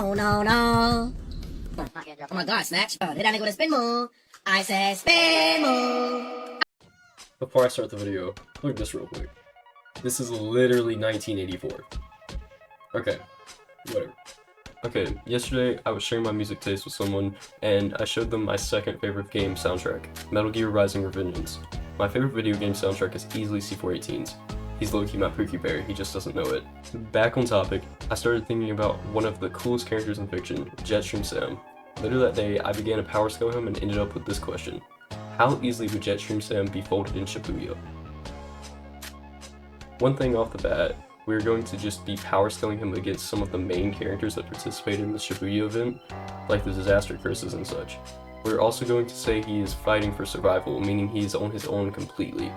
Oh no no. Oh my god, Snatch. Did I go to spin move? I said spin move. Before I start the video, look at this real quick. This is literally 1984. Okay, whatever. Okay, yesterday I was sharing my music taste with someone, and I showed them my second favorite game soundtrack, Metal Gear Rising: Revengeance. My favorite video game soundtrack is easily C418's. He's low-key my Pookie Bear, he just doesn't know it. Back on topic, I started thinking about one of the coolest characters in fiction, Jetstream Sam. Later that day, I began to power scale him and ended up with this question. How easily would Jetstream Sam be folded in Shibuya? One thing off the bat, we're going to just be power scaling him against some of the main characters that participated in the Shibuya event, like the disaster curses and such. We're also going to say he is fighting for survival, meaning he is on his own completely.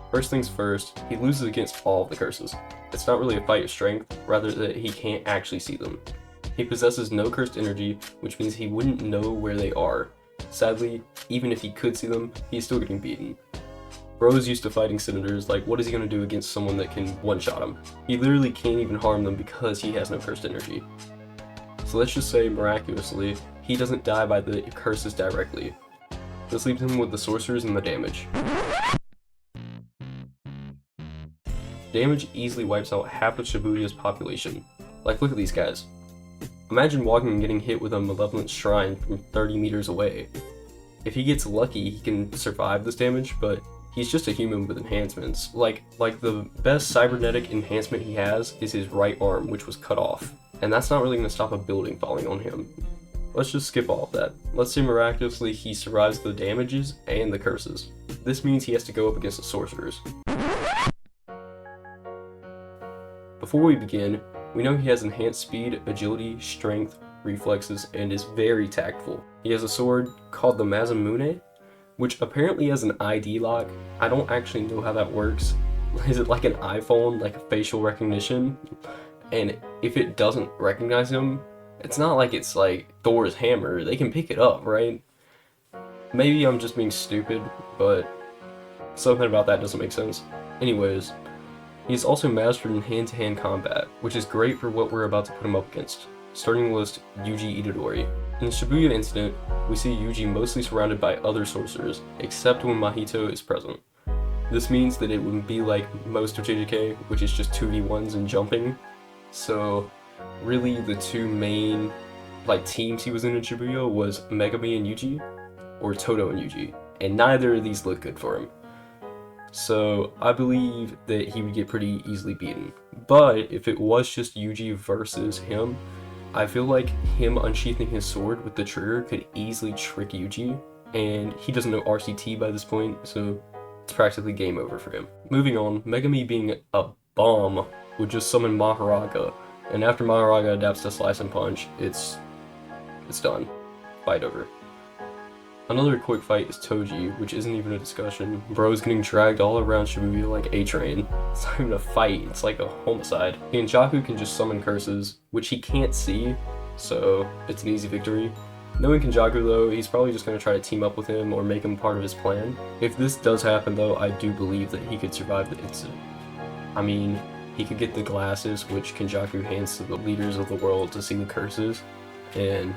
First things first, he loses against all of the curses. It's not really a fight of strength, rather that he can't actually see them. He possesses no cursed energy, which means he wouldn't know where they are. Sadly, even if he could see them, he's still getting beaten. Bro is used to fighting senators, like what is he going to do against someone that can one-shot him? He literally can't even harm them because he has no cursed energy. So let's just say, miraculously, he doesn't die by the curses directly. This leaves him with the sorcerers and the damage. Damage easily wipes out half of Shibuya's population. Like, look at these guys. Imagine walking and getting hit with a malevolent shrine from 30 meters away. If he gets lucky, he can survive this damage, but he's just a human with enhancements. Like the best cybernetic enhancement he has is his right arm, which was cut off. And that's not really going to stop a building falling on him. Let's just skip all of that. Let's say miraculously he survives the damages and the curses. This means he has to go up against the sorcerers. Before we begin, we know he has enhanced speed, agility, strength, reflexes, and is very tactful. He has a sword called the Mazamune, which apparently has an ID lock. I don't actually know how that works. Is it like an iPhone, like a facial recognition? And if it doesn't recognize him, it's not like it's like Thor's hammer. They can pick it up, right? Maybe I'm just being stupid, but something about that doesn't make sense. Anyways, he is also mastered in hand-to-hand combat, which is great for what we're about to put him up against. Starting the list, Yuji Itadori. In the Shibuya incident, we see Yuji mostly surrounded by other sorcerers, except when Mahito is present. This means that it wouldn't be like most of JJK, which is just 2v1s and jumping. So really the two main teams he was in Shibuya was Megami and Yuji, or Todo and Yuji, and neither of these look good for him. So I believe that he would get pretty easily beaten. But if it was just Yuji versus him, I feel like him unsheathing his sword with the trigger could easily trick Yuji, and he doesn't know RCT by this point, so it's practically game over for him. Moving on, Megami being a bomb would just summon Maharaga, and after Maharaga adapts to Slice and Punch, it's done. Fight over. Another quick fight is Toji, which isn't even a discussion. Bro's getting dragged all around Shibuya like a train. It's not even a fight, it's like a homicide. Kenjaku can just summon curses, which he can't see, so it's an easy victory. Knowing Kenjaku though, he's probably just going to try to team up with him or make him part of his plan. If this does happen though, I do believe that he could survive the incident. I mean, he could get the glasses, which Kenjaku hands to the leaders of the world to see the curses, and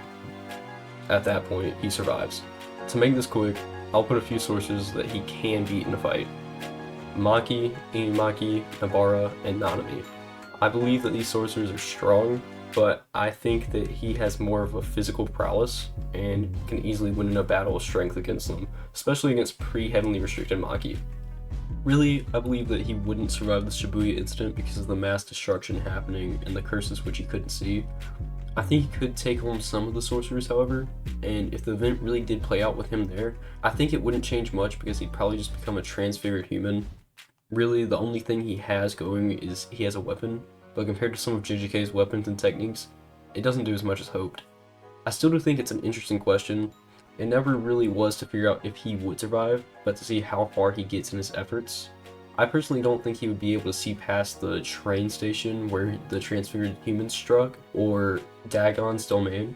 at that point, he survives. To make this quick, I'll put a few sources that he can beat in a fight. Maki, Inumaki, Nabara, and Nanami. I believe that these sorcerers are strong, but I think that he has more of a physical prowess and can easily win in a battle of strength against them, especially against pre-heavenly restricted Maki. Really, I believe that he wouldn't survive the Shibuya incident because of the mass destruction happening and the curses which he couldn't see. I think he could take home some of the sorcerers, however, and if the event really did play out with him there, I think it wouldn't change much because he'd probably just become a transfigured human. Really, the only thing he has going is he has a weapon, but compared to some of JJK's weapons and techniques, it doesn't do as much as hoped. I still do think it's an interesting question. It never really was to figure out if he would survive, but to see how far he gets in his efforts. I personally don't think he would be able to see past the train station where the transfigured humans struck, or Dagon's domain.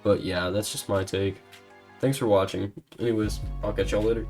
But yeah, that's just my take. Thanks for watching. Anyways, I'll catch y'all later.